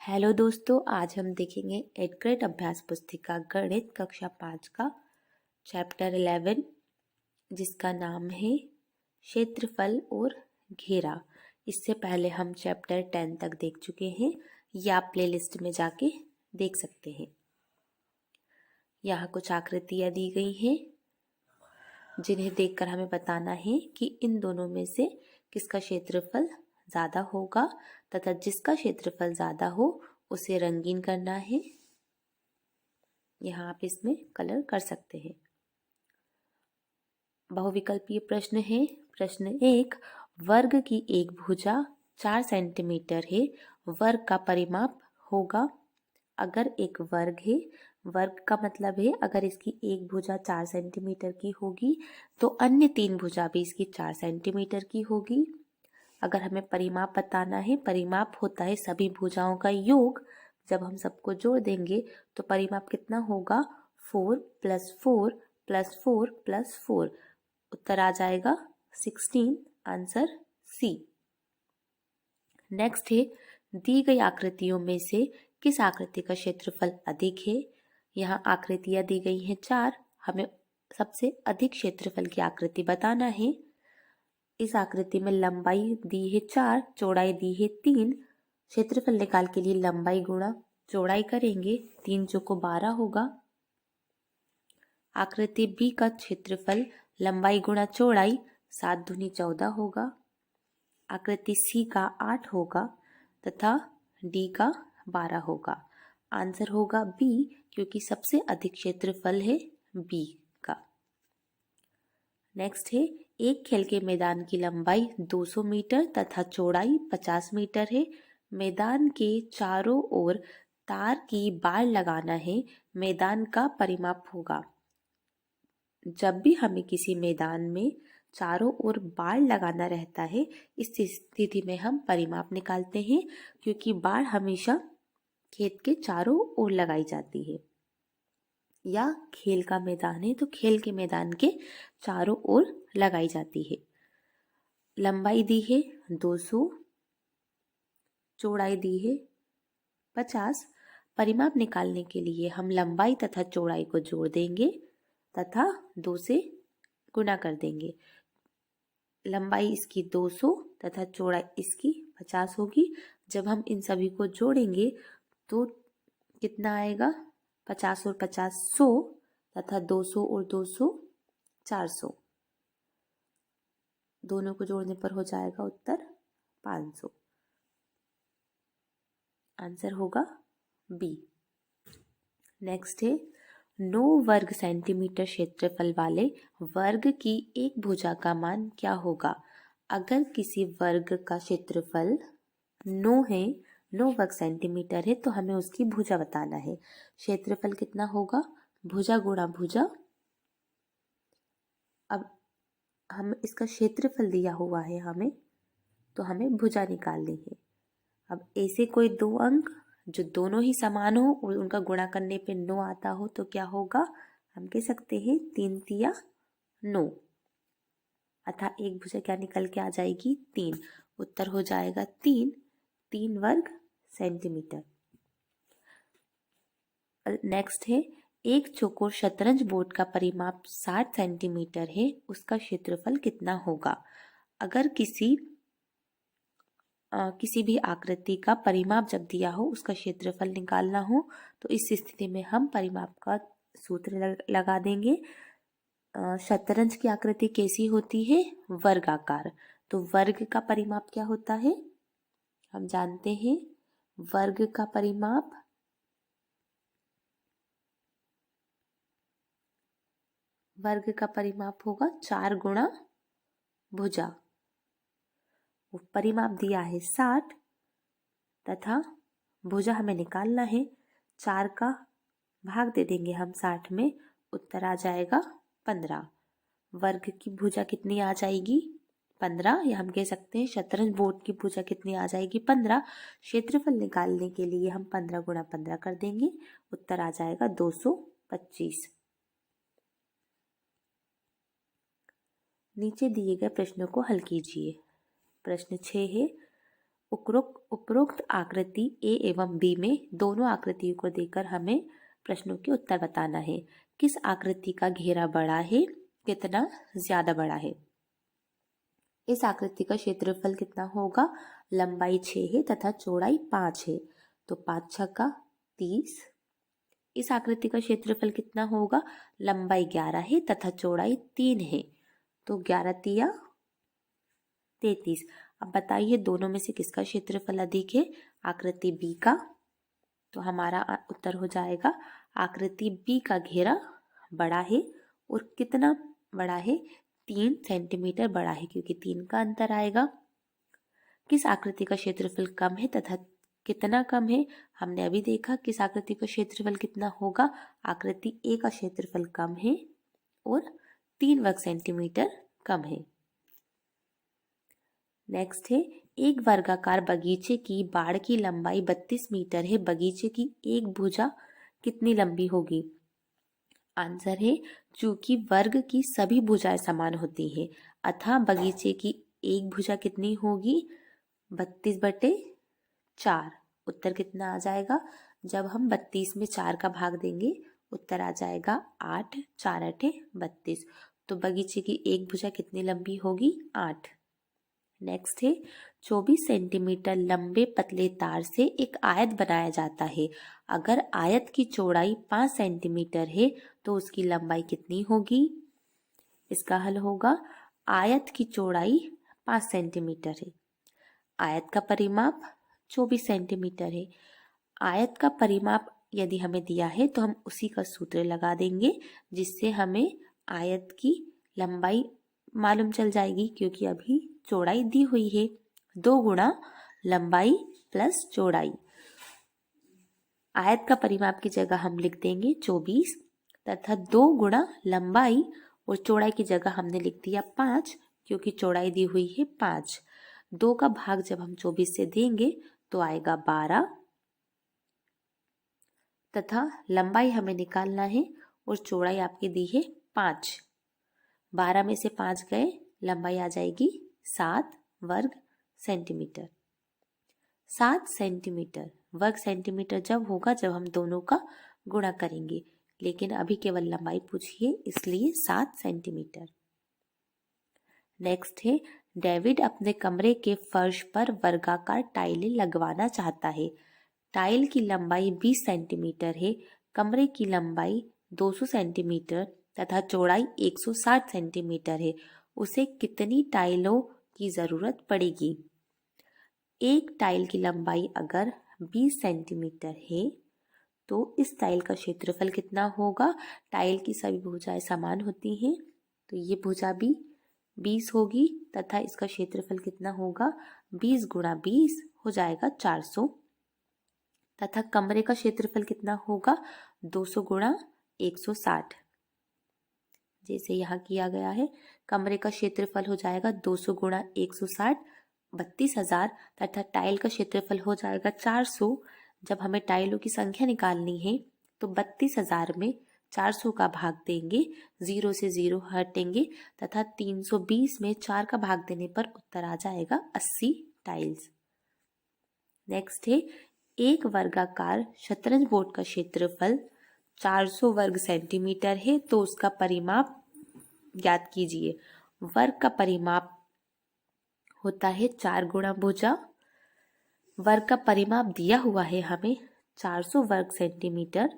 Hello दोस्तों, आज हम देखेंगे 8th ग्रेड अभ्यास पुस्तिका गणित कक्षा 5 का चैप्टर 11 जिसका नाम है क्षेत्रफल और घेरा। इससे पहले हम चैप्टर 10 तक देख चुके हैं, या प्लेलिस्ट में जाके देख सकते हैं। यहाँ कुछ आकृतियाँ दी गई हैं जिन्हें देखकर हमें बताना है कि इन दोनों में से किसका क्षेत्रफल ज़्यादा होगा तथा जिसका क्षेत्रफल ज़्यादा हो उसे रंगीन करना है। यहाँ आप इसमें कलर कर सकते हैं। बहुविकल्पीय प्रश्न है। प्रश्न 1, वर्ग की एक भुजा 4 सेंटीमीटर है, वर्ग का परिमाप होगा। अगर एक वर्ग है, वर्ग का मतलब है अगर इसकी एक भुजा 4 सेंटीमीटर की होगी तो अन्य 3 भुजा भी इसकी 4 सेंटीमीटर की होगी। अगर हमें परिमाप बताना है, परिमाप होता है सभी भुजाओं का योग। जब हम सबको जोड़ देंगे तो परिमाप कितना होगा? 4 + 4 + 4 + 4। उत्तर आ जाएगा 16। Answer C. नेक्स्ट है, दी गई आकृतियों में से किस आकृति का क्षेत्रफल अधिक है? यहाँ आकृतियां दी गई हैं 4, हमें सबसे अधिक क्षेत्रफल की आकृति बताना है। इस आकृति में लंबाई दी है 4, चौड़ाई दी है 3। क्षेत्रफल निकाल के लिए लंबाई गुणा चौड़ाई करेंगे, 3 चौको 12 होगा। आकृति बी का क्षेत्रफल लंबाई गुणा चौड़ाई 7 दूनी 14 होगा। आकृति सी का 8 होगा तथा डी का 12 होगा। आंसर होगा बी, क्योंकि सबसे अधिक क्षेत्रफल है बी का। नेक्स्ट है, एक खेल के मैदान की लंबाई 200 मीटर तथा चौड़ाई 50 मीटर है। मैदान के चारों ओर तार की बाड़ लगाना है, मैदान का परिमाप होगा। जब भी हमें किसी मैदान में चारों ओर बाड़ लगाना रहता है, इस स्थिति में हम परिमाप निकालते हैं, क्योंकि बाड़ हमेशा खेत के चारों ओर लगाई जाती है। या खेल का मैदान है तो खेल के मैदान के चारों ओर लगाई जाती है। लंबाई दी है 200, चौड़ाई दी है 50। परिमाप निकालने के लिए हम लंबाई तथा चौड़ाई को जोड़ देंगे तथा 2 से गुणा कर देंगे। लंबाई इसकी 200 तथा चौड़ाई इसकी 50 होगी। जब हम इन सभी को जोड़ेंगे तो कितना आएगा? 50 और 50 100 तथा 200 और 200 400। दोनों को जोड़ने पर हो जाएगा उत्तर 500। आंसर होगा बी। नेक्स्ट है, 9 वर्ग सेंटीमीटर क्षेत्रफल वाले वर्ग की एक भुजा का मान क्या होगा? अगर किसी वर्ग का क्षेत्रफल 9 है, 9 वर्ग सेंटीमीटर है, तो हमें उसकी भुजा बताना है। क्षेत्रफल कितना होगा? भुजा गुणा भुजा। अब हम इसका क्षेत्रफल दिया हुआ है हमें, तो हमें भुजा निकालनी है। अब ऐसे कोई दो अंक जो दोनों ही समान हो और उनका गुणा करने पे 9 आता हो तो क्या होगा? हम कह सकते हैं 3 तिया 9, अतः एक भुजा क्या निकल के आ जाएगी? 3। उत्तर हो जाएगा 3 वर्ग सेंटीमीटर। नेक्स्ट है, एक चौकोर शतरंज बोर्ड का परिमाप 60 सेंटीमीटर है, उसका क्षेत्रफल कितना होगा? अगर किसी भी आकृति का परिमाप जब दिया हो, उसका क्षेत्रफल निकालना हो, तो इस स्थिति में हम परिमाप का सूत्र लगा देंगे। शतरंज की आकृति कैसी होती है? वर्गाकार। तो वर्ग का परिमाप क्या होता है? हम जानते हैं वर्ग का परिमाप होगा 4 गुणा भुजा। परिमाप दिया है 60 तथा भुजा हमें निकालना है। 4 का भाग दे देंगे हम 60 में, उत्तर आ जाएगा 15। वर्ग की भुजा कितनी आ जाएगी? 15। या हम कह सकते हैं शतरंज बोर्ड की भुजा कितनी आ जाएगी? 15। क्षेत्रफल निकालने के लिए हम 15 गुणा 15 कर देंगे, उत्तर आ जाएगा 225। नीचे दिए गए प्रश्नों को हल कीजिए। प्रश्न 6 है, उपरोक्त आकृति ए एवं बी में दोनों आकृतियों को देकर हमें प्रश्नों के उत्तर बताना है। किस आकृति का घेरा बड़ा है, कितना ज्यादा बड़ा है। इस आकृति का क्षेत्रफल कितना होगा, लंबाई 6 है तथा चौड़ाई 5 है, तो 5 छक्का 30। इस आकृति का क्षेत्रफल कितना होगा, लंबाई 11 है तथा चौड़ाई 3 है, तो 11 तिया 33। अब बताइए दोनों में से किसका क्षेत्रफल अधिक है, आकृति बी का। तो हमारा उत्तर हो जाएगा आकृति बी का घेरा बड़ा है। और कितना बड़ा है, 3 सेंटीमीटर बड़ा है, क्योंकि 3 का अंतर आएगा। किस आकृति का क्षेत्रफल कम है तथा कितना कम है, हमने अभी देखा किस आकृति का क्षेत्रफल कितना होगा, आकृति ए का क्षेत्रफल कम है और 3 वर्ग सेंटीमीटर कम है। नेक्स्ट है, एक वर्गाकार बगीचे की बाड़ की लंबाई 32 मीटर है, बगीचे की एक भुजा कितनी लंबी होगी। आंसर है, चूंकि वर्ग की सभी भुजाएं समान होती हैं अतः बगीचे की एक भुजा कितनी होगी, 32/4। उत्तर कितना आ जाएगा, जब हम 32 में 4 का भाग देंगे उत्तर आ जाएगा 8, 4 8 32। तो बगीचे की एक भुजा कितनी लंबी होगी, 8। नेक्स्ट है, 24 सेंटीमीटर लंबे पतले तार से एक आयत बनाया जाता है। अगर आयत की चौड़ाई 5 सेंटीमीटर है तो उसकी लंबाई कितनी होगी। इसका हल होगा, आयत की चौड़ाई 5 सेंटीमीटर है, आयत का परिमाप 24 सेंटीमीटर है। आयत का परिमाप यदि हमें दिया है तो हम उसी का सूत्र लगा देंगे, जिससे हमें आयत की लंबाई मालूम चल जाएगी, क्योंकि अभी चौड़ाई दी हुई है। 2 गुणा लंबाई प्लस चौड़ाई। आयत का परिमाप की जगह हम लिख देंगे 24 तथा 2 गुणा लंबाई और चौड़ाई की जगह हमने लिख दिया 5, क्योंकि चौड़ाई दी हुई है 5। 2 का भाग जब हम 24 से देंगे तो आएगा 12 तथा लंबाई हमें निकालना है और चौड़ाई आपकी दी है 5। 12 में से 5 गए, लंबाई आ जाएगी 7 वर्ग सेंटीमीटर। 7 सेंटीमीटर वर्ग सेंटीमीटर जब होगा जब हम दोनों का गुणा करेंगे, लेकिन अभी केवल लंबाई पूछिए इसलिए 7 सेंटीमीटर। नेक्स्ट है, डेविड अपने कमरे के फर्श पर वर्गाकार टाइलें लगवाना चाहता है। टाइल की लंबाई 20 सेंटीमीटर है, कमरे की लंबाई 200 सेंटीमीटर तथा चौड़ाई 160 सेंटीमीटर है। उसे कितनी टाइलों की जरूरत पड़ेगी। एक टाइल की लंबाई अगर 20 सेंटीमीटर है तो इस टाइल का क्षेत्रफल कितना होगा। टाइल की सभी भुजाएं समान होती हैं, तो ये भुजा भी 20 होगी तथा इसका क्षेत्रफल कितना होगा, 20 गुणा 20 हो जाएगा 400 तथा कमरे का क्षेत्रफल कितना होगा, 200 गुणा 160। जैसे यहाँ किया गया है, कमरे का क्षेत्रफल हो जाएगा 200 गुणा 160 32,000 तथा टाइल का क्षेत्रफल हो जाएगा 400। जब हमें टाइलों की संख्या निकालनी है तो 32,000 में 400 का भाग देंगे, 0 से 0 हटेंगे तथा 320 में 4 का भाग देने पर उत्तर आ जाएगा 80 टाइल्स। नेक्स्ट है, एक वर्गाकार शतरंज बोर्ड का क्षेत्रफल 400 वर्ग सेंटीमीटर है, तो उसका परिमाप ज्ञात कीजिए। वर्ग का परिमाप होता है 4 गुणा भुजा। वर्ग का परिमाप दिया हुआ है हमें 400 वर्ग सेंटीमीटर।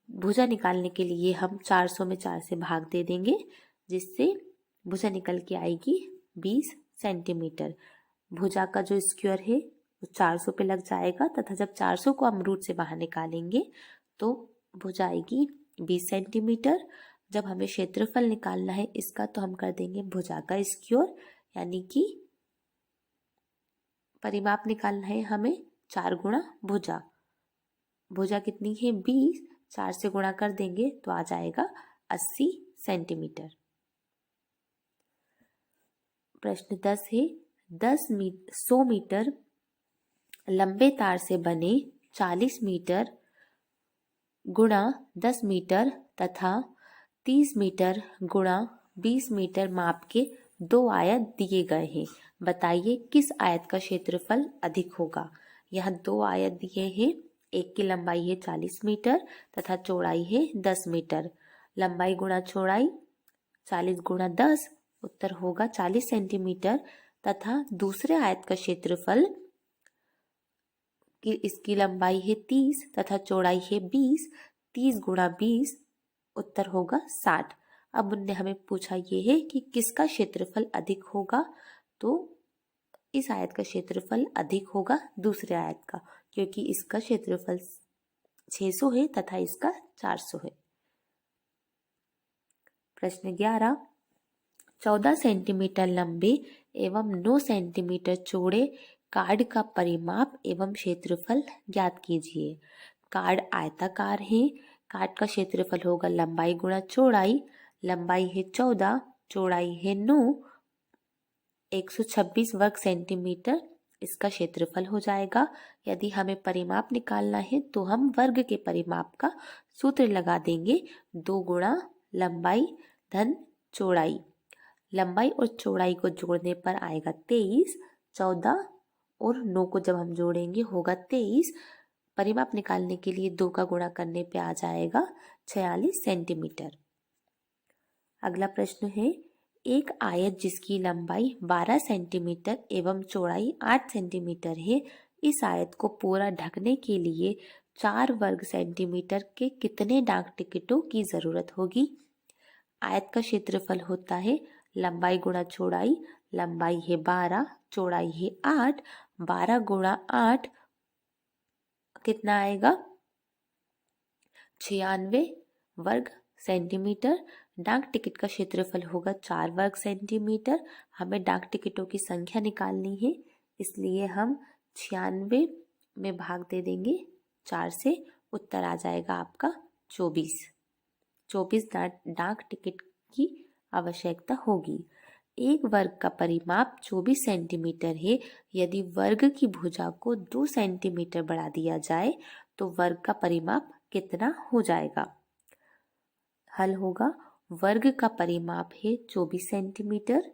भुजा निकालने के लिए हम 400 में 4 से भाग दे देंगे, जिससे भुजा निकल के आएगी 20 सेंटीमीटर। भुजा का जो स्क्वायर है वो 400 पे लग जाएगा तथा जब 400 को हम रूट से बाहर निकालेंगे तो भुजा आएगी 20 सेंटीमीटर। जब हमें क्षेत्रफल निकालना है इसका तो हम कर देंगे भुजा का स्क्वायर, यानी कि परिमाप निकालना है हमें 4 गुणा भुजा। भुजा कितनी है 20, 4 से गुणा कर देंगे तो आ जाएगा 80 सेंटीमीटर। प्रश्न 10 है, 100 मीटर लंबे तार से बने 40 मीटर गुणा 10 मीटर तथा 30 मीटर गुणा 20 मीटर माप के दो आयत दिए गए हैं, बताइए किस आयत का क्षेत्रफल अधिक होगा। यहाँ दो आयत दिए हैं, एक की लंबाई है 40 मीटर तथा चौड़ाई है 10 मीटर। लंबाई गुणा चौड़ाई 40 गुणा 10, उत्तर होगा 40 सेंटीमीटर। तथा दूसरे आयत का क्षेत्रफल कि इसकी लंबाई है 30 तथा चौड़ाई है 20, 30 गुणा 20, उत्तर होगा 60। अब उनने हमें पूछा ये है कि किसका क्षेत्रफल अधिक होगा, तो इस आयत का क्षेत्रफल अधिक होगा दूसरे आयत का, क्योंकि इसका क्षेत्रफल 600 है तथा इसका 400 है। प्रश्न 11, 14 सेंटीमीटर लंबे एवं 9 सेंटीमीटर चौड़े कार्ड का परिमाप एवं क्षेत्रफल ज्ञात कीजिए। कार्ड आयताकार है, कार्ड का क्षेत्रफल होगा लंबाई गुणा चौड़ाई, लंबाई है 14, चौड़ाई है 9, 126 वर्ग सेंटीमीटर इसका क्षेत्रफल हो जाएगा। यदि हमें परिमाप निकालना है तो हम वर्ग के परिमाप का सूत्र लगा देंगे, 2 गुणा लंबाई धन चौड़ाई। लंबाई और चौड़ाई को जोड़ने पर आएगा 23, 14 और 9 को जब हम जोड़ेंगे होगा 23। परिमाप निकालने के लिए 2 का गुणा करने पे आ जाएगा 46 सेंटीमीटर। अगला प्रश्न है, एक आयत जिसकी लंबाई 12 सेंटीमीटर एवं चौड़ाई 8 सेंटीमीटर है, इस आयत को पूरा ढकने के लिए 4 वर्ग सेंटीमीटर के कितने डाक टिकटों की जरूरत होगी। आयत का क्षेत्रफल होता है लंबाई गुणा चौड़ाई, लंबाई है 12, चौड़ाई है 8, 12 गुणा 8 कितना आएगा 96 वर्ग सेंटीमीटर। डाक टिकट का क्षेत्रफल होगा 4 वर्ग सेंटीमीटर। हमें डाक टिकटों की संख्या निकालनी है, इसलिए हम 96 में भाग दे देंगे 4 से, उत्तर आ जाएगा आपका 24 डाक टिकट की आवश्यकता होगी। एक वर्ग का परिमाप 24 सेंटीमीटर है। यदि वर्ग की भुजा को 2 सेंटीमीटर बढ़ा दिया जाए तो वर्ग का परिमाप कितना हो जाएगा। हल होगा, वर्ग का परिमाप है 24 सेंटीमीटर।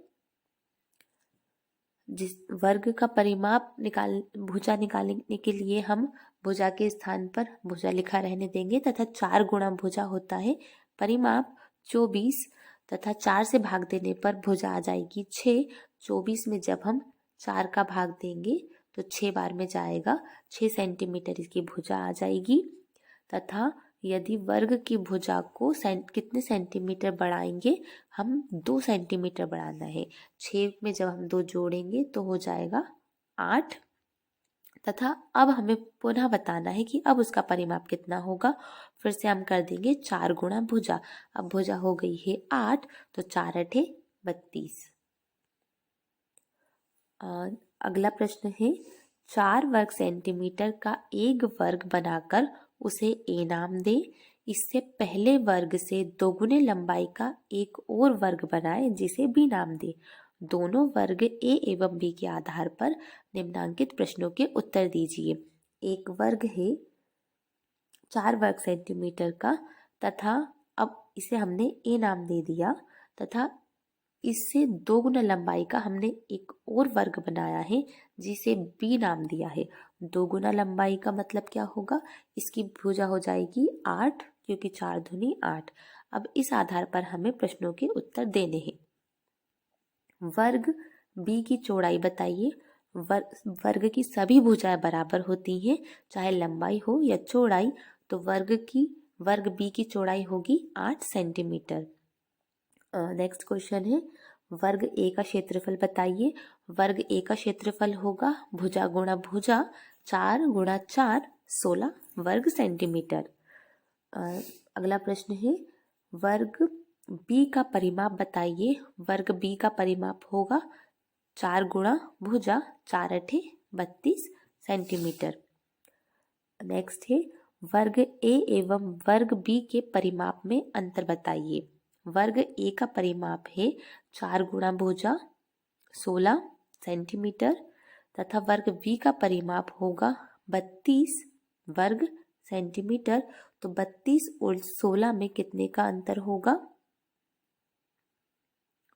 जिस वर्ग का परिमाप भुजा निकालने के लिए हम भुजा के स्थान पर भुजा लिखा रहने देंगे तथा 4 गुणा भुजा होता है परिमाप 24 तथा 4 से भाग देने पर भुजा आ जाएगी 6। 24 में जब हम 4 का भाग देंगे तो 6 बार में जाएगा, 6 सेंटीमीटर इसकी भुजा आ जाएगी। तथा यदि वर्ग की भुजा को कितने सेंटीमीटर बढ़ाएंगे, हम 2 सेंटीमीटर बढ़ाना है। 6 में जब हम 2 जोड़ेंगे तो हो जाएगा 8। तथा अब हमें पुनः बताना है कि अब उसका परिमाप कितना होगा। फिर से हम कर देंगे 4 गुणा भुजा। अब भुजा हो गई है 8, तो 4 8 32। अगला प्रश्न है, 4 वर्ग सेंटीमीटर का एक वर्ग बनाकर उसे ए नाम दे। इससे पहले वर्ग से दोगुने लंबाई का एक और वर्ग बनाए जिसे बी नाम दे। दोनों वर्ग ए एवं बी के आधार पर निम्नांकित प्रश्नों के उत्तर दीजिए। एक वर्ग है 4 वर्ग सेंटीमीटर का तथा अब इसे हमने ए नाम दे दिया तथा इससे 2 गुना लंबाई का हमने एक और वर्ग बनाया है जिसे बी नाम दिया है। 2 गुना लंबाई का मतलब क्या होगा, इसकी भुजा हो जाएगी 8, क्योंकि 4 दूनी 8। अब इस आधार पर हमें प्रश्नों के उत्तर देने हैं। वर्ग बी की चौड़ाई बताइए। वर्ग की सभी भुजाएं बराबर होती हैं, चाहे लंबाई हो या चौड़ाई। तो वर्ग बी की चौड़ाई होगी 8 सेंटीमीटर। नेक्स्ट क्वेश्चन है, वर्ग ए का क्षेत्रफल बताइए। वर्ग ए का क्षेत्रफल होगा भुजा गुणा भुजा 4 गुणा 4 16 वर्ग सेंटीमीटर। अगला प्रश्न है, वर्ग बी का परिमाप बताइए। वर्ग बी का परिमाप होगा 4 गुणा भुजा 4 8 32 सेंटीमीटर। नेक्स्ट है, वर्ग ए एवं वर्ग बी के परिमाप में अंतर बताइए। वर्ग ए का परिमाप है 4 गुणा भुजा 16 सेंटीमीटर तथा वर्ग बी का परिमाप होगा 32 वर्ग सेंटीमीटर। तो 32 और 16 में कितने का अंतर होगा,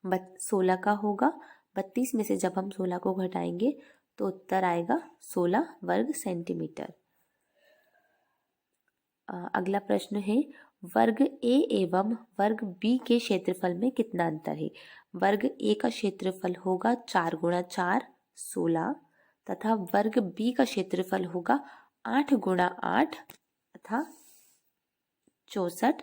16 का होगा। 32 में से जब हम 16 को घटाएंगे तो उत्तर आएगा 16 वर्ग सेंटीमीटर। अगला प्रश्न है, वर्ग ए एवं वर्ग बी के क्षेत्रफल में कितना अंतर है। वर्ग ए का क्षेत्रफल होगा 4 गुणा 4 16 तथा वर्ग बी का क्षेत्रफल होगा 8 गुणा 8 तथा 64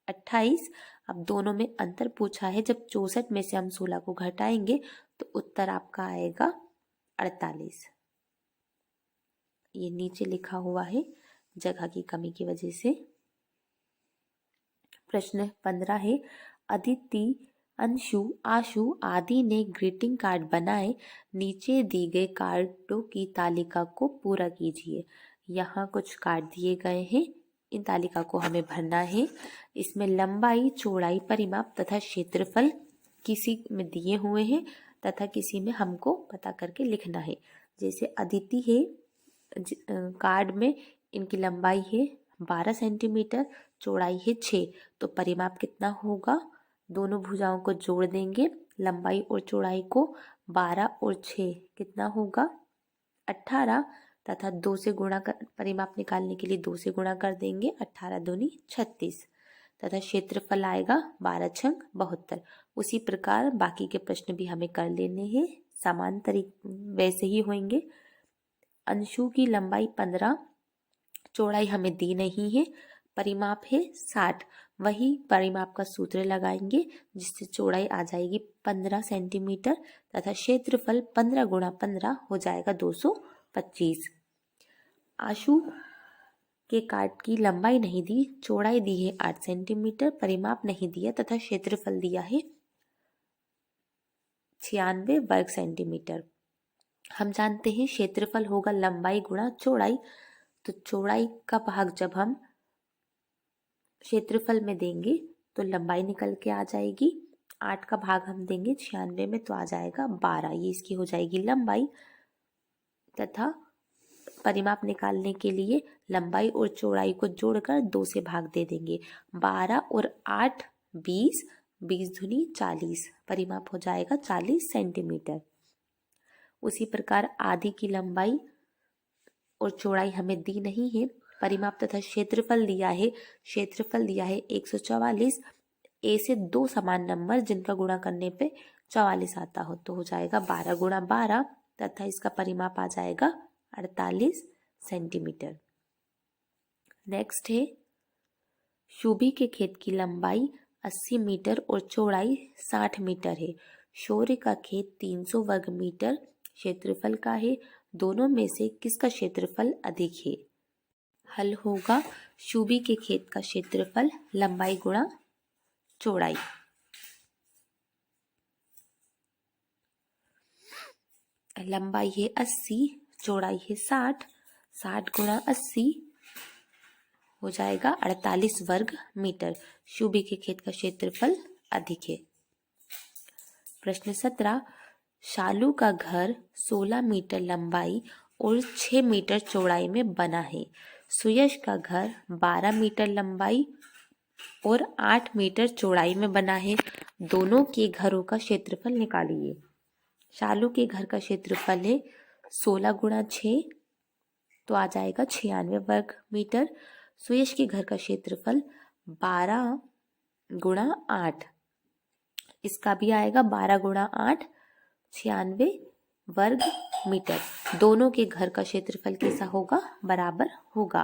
28। अब दोनों में अंतर पूछा है, जब 64 में से हम 16 को घटाएंगे तो उत्तर आपका आएगा 48। ये नीचे लिखा हुआ है जगह की कमी की वजह से। प्रश्न 15 है, अदिति, अंशु, आशु आदि ने ग्रीटिंग कार्ड बनाए। नीचे दी गए कार्डों की तालिका को पूरा कीजिए। यहाँ कुछ कार्ड दिए गए हैं, इन तालिका को हमें भरना है। इसमें लंबाई, चौड़ाई, परिमाप तथा क्षेत्रफल किसी में दिए हुए हैं तथा किसी में हमको पता करके लिखना है। जैसे अदिति है, कार्ड में इनकी लंबाई है 12 सेंटीमीटर, चौड़ाई है 6, तो परिमाप कितना होगा, दोनों भुजाओं को जोड़ देंगे, लंबाई और चौड़ाई को 12 और 6 कितना होगा 18 तथा 2 से गुणा कर, परिमाप निकालने के लिए 2 से गुणा कर देंगे, 18 दूनी 36 तथा क्षेत्रफल आएगा 12 छंग 72। उसी प्रकार बाकी के प्रश्न भी हमें कर लेने हैं, समान तरीके वैसे ही होंगे। अंशु की लंबाई 15, चौड़ाई हमें दी नहीं है, परिमाप है 60, वही परिमाप का सूत्र लगाएंगे जिससे चौड़ाई आ जाएगी 15 सेंटीमीटर तथा क्षेत्रफल 15 गुणा 15 हो जाएगा 225। आशु के कार्ड की लंबाई नहीं दी, चौड़ाई दी है 8 सेंटीमीटर, परिमाप नहीं दिया तथा क्षेत्रफल दिया है 96 वर्ग सेंटीमीटर। हम जानते हैं क्षेत्रफल होगा लंबाई गुणा चौड़ाई, तो चौड़ाई का भाग जब हम क्षेत्रफल में देंगे तो लंबाई निकल के आ जाएगी, 8 का भाग हम देंगे 96 में तो आ जाएगा 12, ये इसकी हो जाएगी लंबाई तथा परिमाप निकालने के लिए लंबाई और चौड़ाई को जोड़कर 2 से भाग दे देंगे, 12 और 8 20, 20 दूनी 40, परिमाप हो जाएगा 40 सेंटीमीटर। उसी प्रकार आदि की लंबाई और चौड़ाई हमें दी नहीं है, परिमाप तथा क्षेत्रफल दिया है, क्षेत्रफल दिया है 144, ए से 2 समान नंबर जिनका गुणा करने पे 44 आता हो तो हो जाएगा 12 गुणा 12 तथा इसका परिमाप आ जाएगा 48 सेंटीमीटर। नेक्स्ट है, शोभी के खेत की लंबाई 80 मीटर और चौड़ाई 60 मीटर है। शौर्य का खेत 300 वर्ग मीटर क्षेत्रफल का है, दोनों में से किसका क्षेत्रफल अधिक है। हल होगा शोभी के खेत का क्षेत्रफल लंबाई गुणा चौड़ाई। लंबाई है 80, चौड़ाई है 60, 60 गुणा 80 हो जाएगा 48 वर्ग मीटर। शोभी के खेत का क्षेत्रफल अधिक है। प्रश्न 17, शालू का घर 16 मीटर लंबाई और 6 मीटर चौड़ाई में बना है। सुयश का घर 12 मीटर लंबाई और 8 मीटर चौड़ाई में बना है। दोनों के घरों का क्षेत्रफल निकालिए। शालू के घर का क्षेत्रफल है 16 गुणा 6 तो आ जाएगा 96 वर्ग मीटर। सुयश के घर का क्षेत्रफल 12 गुणा 8, इसका भी आएगा 12 गुणा 8 96 वर्ग मीटर। दोनों के घर का क्षेत्रफल कैसा होगा, बराबर होगा।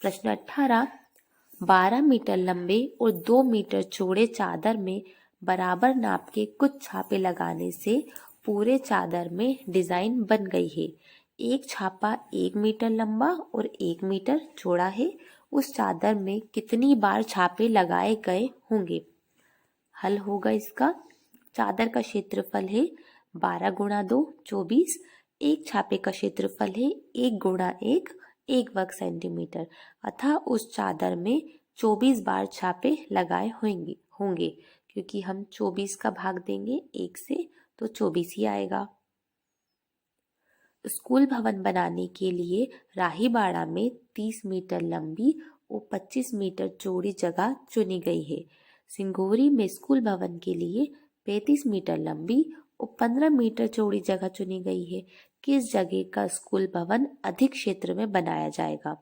प्रश्न 18, 12 मीटर लंबे और 2 मीटर चौड़े चादर में बराबर नाप के कुछ छापे लगाने से पूरे चादर में डिजाइन बन गई है। एक छापा 1 मीटर लंबा और 1 मीटर चौड़ा है। उस चादर में कितनी बार छापे लगाए गए होंगे। हल होगा इसका, चादर का क्षेत्रफल है 12 गुणा 2 24, एक छापे का क्षेत्रफल है 1 गुणा 1 1 वर्ग सेंटीमीटर, अतः उस चादर में 24 बार छापे लगाए होंगे क्योंकि हम 24 का भाग देंगे 1 से तो 24 ही आएगा। स्कूल भवन बनाने के लिए राहीबाड़ा में 30 मीटर लंबी और 25 मीटर चौड़ी जगह चुनी गई है। सिंगोरी में स्कूल भवन के लिए 35 मीटर लंबी और 15 मीटर चौड़ी जगह चुनी गई है। किस जगह का स्कूल भवन अधिक क्षेत्र में बनाया जाएगा?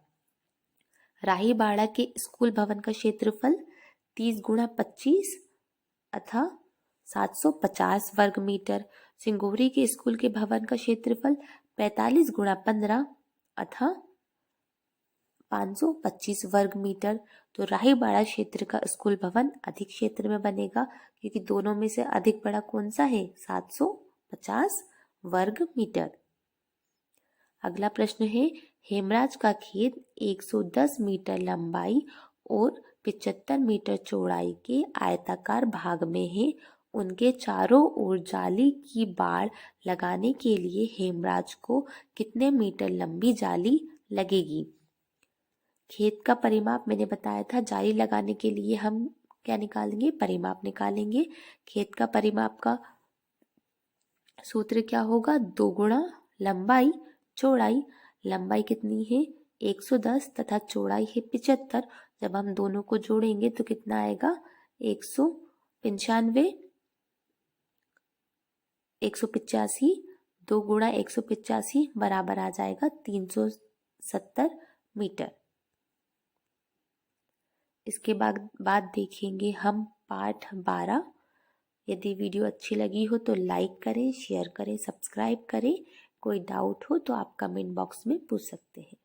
राहीबाड़ा के स्कूल भवन का क्षेत्रफल 30 गुणा 25 अथवा 750 वर्ग मीटर। सिंगोरी के स्कूल के भवन का क्षेत्रफल 45 गुणा 15 अथवा 525 वर्ग मीटर। तो राहीबाड़ा क्षेत्र का स्कूल भवन अधिक क्षेत्र में बनेगा, क्योंकि दोनों में से अधिक बड़ा कौन सा है? 750 वर्ग मीटर। अगला प्रश्न है, हेमराज का खेत 110 मीटर लंबाई और 75 मीटर चौड़ाई के आयताकार भाग में है। उनके चारों ओर जाली की बाड़ लगाने के लिए हेमराज को कितने मीटर लंबी जाली लगेगी? खेत का परिमाप मैंने बताया था, जाली लगाने के लिए हम क्या निकालेंगे? परिमाप निकालेंगे। खेत का परिमाप का सूत्र क्या होगा? 2 गुणा लंबाई चौड़ाई। लंबाई कितनी है? 110 तथा चौड़ाई है 75। जब हम दोनों को जोड़ेंगे तो कितना आएगा? 195 185। 2 गुणा 185 बराबर आ जाएगा 370 मीटर। इसके बाद देखेंगे हम पाठ 12। यदि वीडियो अच्छी लगी हो तो लाइक करें, शेयर करें, सब्सक्राइब करें। कोई डाउट हो तो आप कमेंट बॉक्स में पूछ सकते हैं।